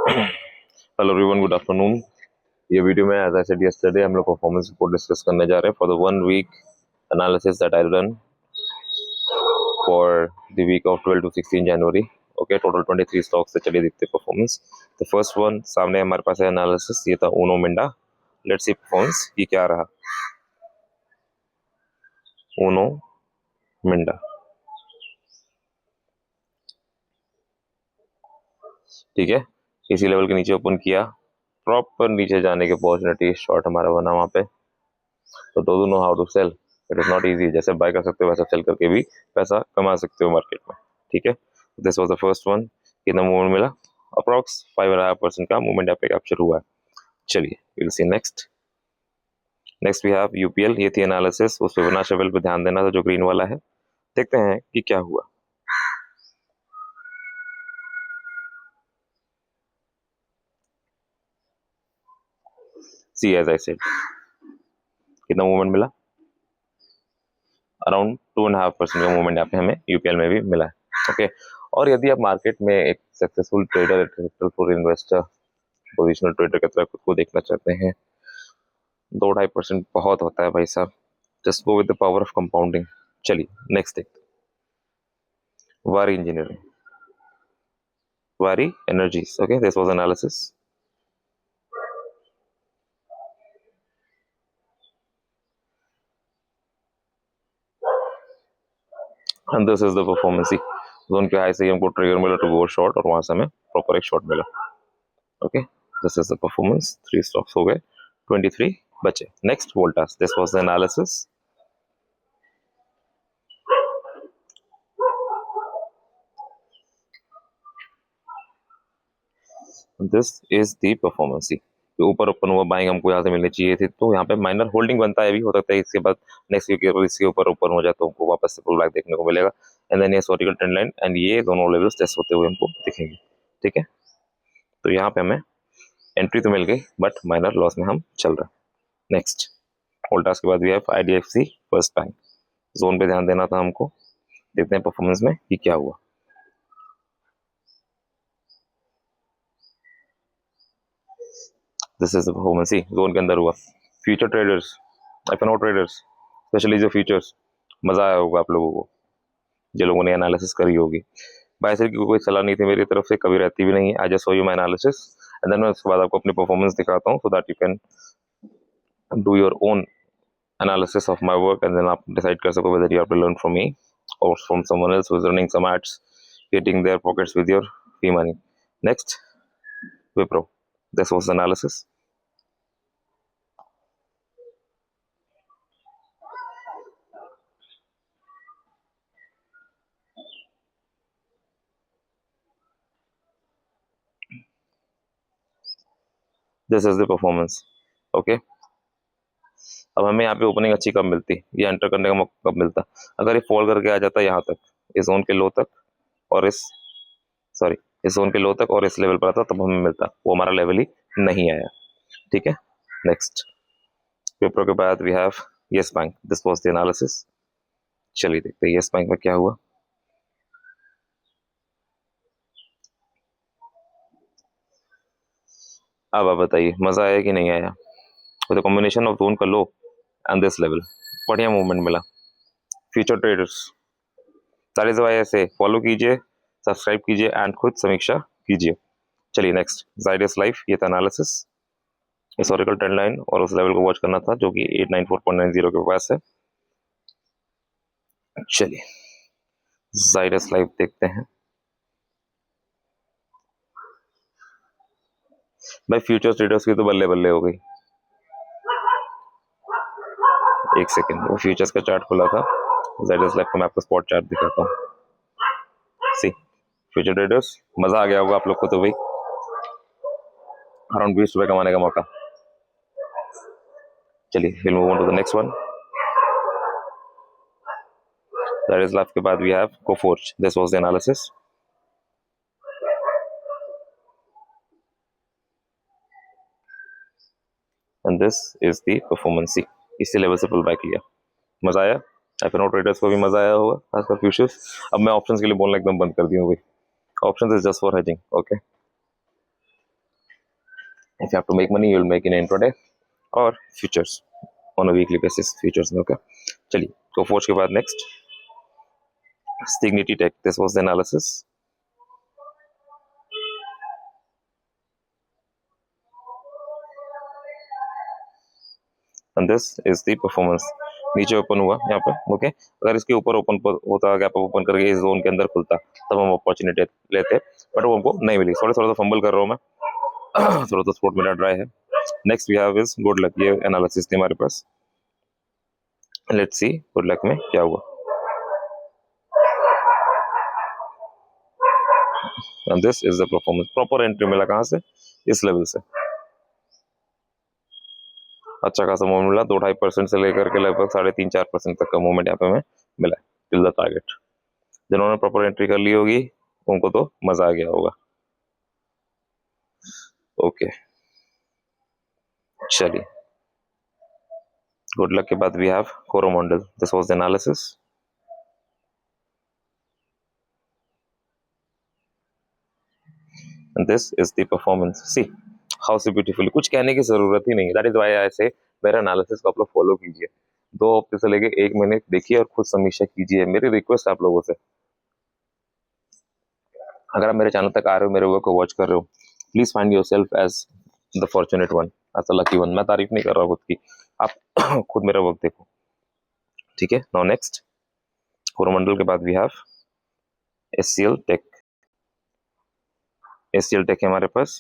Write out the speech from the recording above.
Hello everyone, good afternoon. ये video में as I said yesterday हम लोग परफॉर्मेंस रिपोर्ट डिस्कस करने जा रहे हैं for the 1 week analysis that I ran for the week of 12 to 16 जनवरी। ओके, टोटल 23 स्टॉक्स से चलिए देखते हैं परफॉर्मेंस। द फर्स्ट वन सामने हमारे पास है एनालिसिस, ये था Uno Minda. Let's see performance ये क्या रहा। ऊनो मिंडा, ठीक है, इसी लेवल के नीचे ओपन किया, प्रॉपर नीचे जाने की अपॉर्चुनिटी शॉर्ट हमारा बना वहां पे। तो do know how to sell, it is not easy. जैसे बाय कर सकते हो वैसा सेल करके भी पैसा कमा सकते हो मार्केट में, ठीक है। This was the first one. कितना मूवमेंट मिला? अप्रॉक्स 5.5% का मूवमेंट यहाँ पे कैप्चर हुआ है। चलिए will see next. Next we have UPL, ये थी एनालिसिस। उस फिबोनाची लेवल पे ध्यान देना था जो ग्रीन वाला है। देखते हैं कि क्या हुआ। सी एज आई सेड, कितना मूवमेंट मिला? अराउंड 2.5% का मूवमेंट यहाँ पे हमें यूपीएल में भी मिला है। ओके, और यदि आप मार्केट में एक successful trader, successful investor, positional trader की तरह खुद को देखना चाहते हैं, 2-2.5% बहुत होता है भाई साहब। Just go with the power of compounding. चलिए नेक्स्ट देखते हैं। वारी इंजीनियरिंग, वारी energies. Okay, this was analysis and this is the performance. Zone के हाई से हमको ट्रिगर मिला टू गो शॉर्ट, और वहां से हमें प्रॉपर एक शॉर्ट मिला। Okay, this is the performance. 3 stocks हो गए, 23 बचे। Next Voltas, this was the analysis. This is the performance. ऊपर ओपन हुआ, बाइंग हमको यहाँ से मिलनी चाहिए थी, तो यहाँ पे माइनर होल्डिंग बनता है, भी हो सकता है इसके बाद नेक्स्ट वीक इसके ऊपर ओपन हो जाए तो हमको वापस से पुल बैक देखने को मिलेगा। एंड देन ये वर्टिकल ट्रेंड लाइन एंड ये दोनों लेवल्स टेस्ट होते हुए हमको दिखेंगे, ठीक है। तो यहाँ पे हमें एंट्री तो मिल गई, बट माइनर लॉस में हम चल रहे हैं। नेक्स्ट वोल्टास के बाद भी है आईडीएफसी फर्स्ट बैंक। जोन पे ध्यान देना था हमको। देखते हैं परफॉर्मेंस में कि क्या हुआ। दिस इज द परफॉर्मेंस ही जोन के अंदर हुआ। Future traders, FNO traders, specially जो फ्यूचर्स, मजा आया होगा आप लोगों को जिन लोगों ने एनालिसिस करी होगी। बायसेल की कोई सलाह नहीं थी मेरी तरफ से, कभी रहती भी नहीं है। I just show you my analysis and then मैं उसके बाद आपको अपनी परफॉर्मेंस दिखाता हूँ, so that you can do your own analysis of my work, and then आप डिसाइड कर सको whether you have to learn from me or from someone else who is running some ads, getting their pockets with your fee money. Next, Wipro. This was the analysis. This is the performance. Okay. अब हमें यहाँ पे opening अच्छी कब मिलती, ये enter करने का मौका कब मिलता? अगर ये फॉल करके आ जाता यहाँ तक, इस जोन के लो तक, और इस जोन के लो तक और इस लेवल पर आता, तब हमें मिलता। वो हमारा लेवल ही नहीं आया, ठीक है। नेक्स्ट विप्रो के बाद we have Yes Bank. This was the analysis. चलिए देखते हैं यस बैंक में क्या हुआ। अब आप बताइए मजा आया कि नहीं आया? द कॉम्बिनेशन ऑफ जोन का लो एंड दिस लेवल, बढ़िया मूवमेंट मिला। Future traders, that is why ऐसे फॉलो कीजिए, सब्सक्राइब कीजिए एंड खुद समीक्षा कीजिए। चलिए नेक्स्ट जाइडस लाइफ, ये था एनालिसिस। हिस्टोरिकल ट्रेंड लाइन और उस लेवल को वॉच करना था जो कि 894.90 के पास है। चलिए जाइडस लाइफ देखते हैं। भाई फ्यूचर ट्रेडर्स की तो बल्ले बल्ले हो गई। एक सेकेंड, वो फ्यूचर्स का चार्ट खुला था जाइडस लाइफ का, मैं आपको स्पॉट चार्ट दिखाता हूँ। सी फ्यूचर ट्रेडर्स, मजा आ गया होगा आप लोग को तो भाई, अराउंड 20 रुपए कमाने का मौका। चलिए will move on to the next one. Zydus Life के बाद we have Coforge. This was the analysis. And this is the performance. इसी लेवल से पुल बैक लिया, मजा आया। एफएनओ ट्रेडर्स को भी मजा आया होगा, खासकर फ्यूचर्स। अब मैं ऑप्शंस के लिए बोलना एकदम बंद कर दिया हूँ भाई, options is just for hedging. Okay, If you have to make money, you will make in intraday or futures on a weekly basis, futures में. Okay, चलिए Coforge के बाद next Signity Tech. This was the analysis. And this is the performance. नीचे open हुआ यहाँ पे. Okay, अगर इसके ऊपर ओपन होता, गैप ओपन करके इस जोन के अंदर खुलता, तब हम अपॉर्चुनिटी लेते, बट वो हमको नहीं मिली. थोड़ा थोड़ा फंबल कर रहा हूँ मैं. थोड़ा तो स्पोर्ट मेरा ड्राई है. Next we have is Good Luck. ये एनालिसिस थी हमारे पास. लेट्स सी गुड लक में क्या हुआ. And this is the performance. Proper entry मिला कहाँ से? इस लेवल से. अच्छा खासा मूवमेंट मिला. 2-2.5% से लेकर के लगभग 3.5-4% तक का मूवमेंट यहाँ पे हमें मिला टिल द टारगेट. जिन्होंने प्रॉपर एंट्री कर ली होगी उनको तो मजा आ गया होगा. ओके, चलिए गुड लक के बाद we have Coromandel. This was the analysis. And this is the performance. See how so beautiful. कुछ कहने की जरूरत ही नहीं. दैट इज व्हाई आई से मेरा एनालिसिस को आप लोग फॉलो कीजिए. 2 हफ्ते से लेके 1 महीने देखिए और खुद समीक्षा कीजिए. मेरी रिक्वेस्ट आप लोगों से, अगर आप मेरे चैनल तक आ रहे हो, मेरे वर्क को वॉच कर रहे हो, please find yourself as the fortunate one, as the lucky one. मैं तारीफ नहीं कर रहा हूँ खुद की, आप खुद मेरा वर्क देखो. ठीक है. नाउ नेक्स्ट कोरोमंडल के बाद we have HCL tech. HCL tech है हमारे पास.